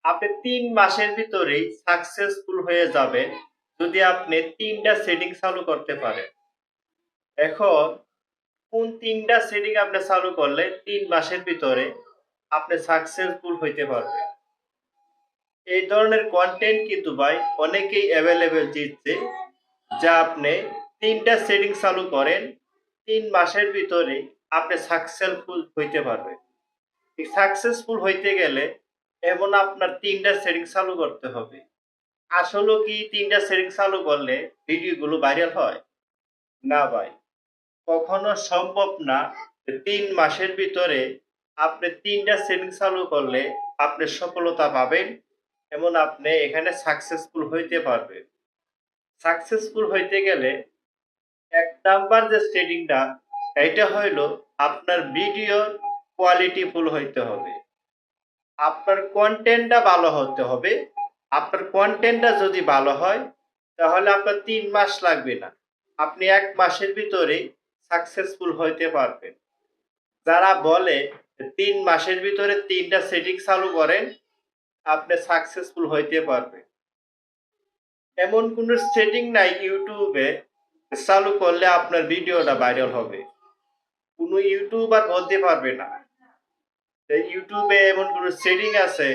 আপনি ৩ মাসের ভিতরেই সাকসেসফুল হয়ে যাবেন যদি আপনি ৩ টা সেটিং চালু করতে পারেন। এখন কোন ৩ টা সেটিং আপনি চালু করলে ৩ মাসের ভিতরে আপনি সাকসেসফুল হইতে পারবেন। এই ধরনের কনটেন্ট কিন্তু ভাই অনেকেই এভেইলেবল দিচ্ছে, যা আপনি ৩ টা সেটিং চালু করেন ৩ মাসের ভিতরে আপনি সাকসেসফুল হইতে পারবেন। এই সাকসেসফুল হইতে গেলে এমন আপনার ৩ টা সেটিং চালু করতে হবে। আসলেও কি ৩ টা সেটিং চালু করলে ভিডিওগুলো ভাইরাল হয়? না ভাই, কখনো সম্ভব না। ৩ মাসের ভিতরে আপনি ৩ টা সেটিং চালু করলে আপনি সফলতা পাবেন এবং আপনি এখানে সাকসেসফুল হইতে পারবেন। সাকসেসফুল হইতে গেলে ১ নাম্বার যে সেটিংটা এইটা হইলো আপনার ভিডিওর কোয়ালিটি ফুল হইতে হবে। আপনার কনটেন্টটা ভালো হতে হবে। আপনার কনটেন্টটা যদি ভালো হয় তাহলে আপনার ৩ মাস লাগবে না। আপনি ১ মাসের ভিতরেই সাকসেসফুল হইতে পারবেন। যারা বলে ৩ মাসের ভিতরে ৩ টা সেটিং চালু করেন, আপনি সাকসেসফুল হইতে পারবেন। এমন কোন সেটিং নাই YouTube এ চালু করলে আপনার ভিডিওটা ভাইরাল হবে। কোন ইউটিউবার বলতে পারবে না। YouTube এ এমন কোন সেটিং আছে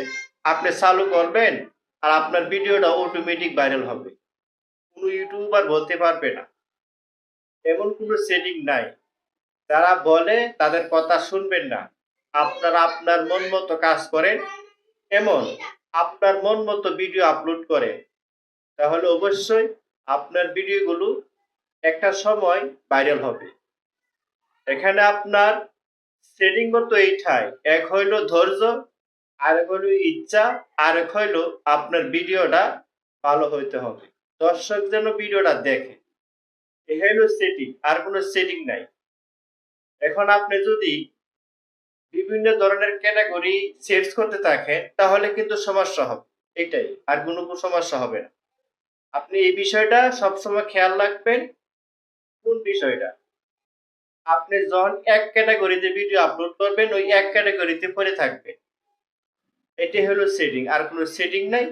আপনি চালু করবেন আর আপনার ভিডিওটা অটোমেটিক ভাইরাল হবে। কোন ইউটিউবার বলতে পারবে না। এমন কোন সেটিং নাই। যারা বলে তাদের কথা শুনবেন না। আপনারা আপনার মন মতো কাজ করেন, এমন আপনার মন মতো ভিডিও আপলোড করেন, তাহলে অবশ্যই আপনার ভিডিওগুলো একটা সময় ভাইরাল হবে। এখানে আপনার সেটিং মতো এইটাই, এক হইলো ধৈর্য, আরেক হইলো ইচ্ছা, আরেক হইলো আপনার ভিডিওটা ভালো হইতে হবে। দর্শক যেন ভিডিওটা দেখে। এই হইলো সেটিং, আর কোনো সেটিং নাই। এখন আপনি যদি বিভিন্ন ধরনের ক্যাটেগরি সেট করতে থাকেন তাহলে কিন্তু সমস্যা হবে। এটাই, আর কোনো সমস্যা হবে না। আপনি এই বিষয়টা সবসময় খেয়াল রাখবেন। কোন বিষয়টা? আপনি যখন এক ক্যাটেগরিতে ভিডিও আপলোড করবেন ওই এক ক্যাটেগরিতে পড়ে থাকবেন। এটাই হলো সেটিং, আর কোনো সেটিং নাই।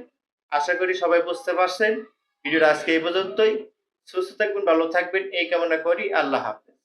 আশা করি সবাই বুঝতে পারছেন। ভিডিওটা আজকে এই পর্যন্তই। সুস্থ থাকবেন, ভালো থাকবেন এই কামনা করি। আল্লাহ হাফেজ।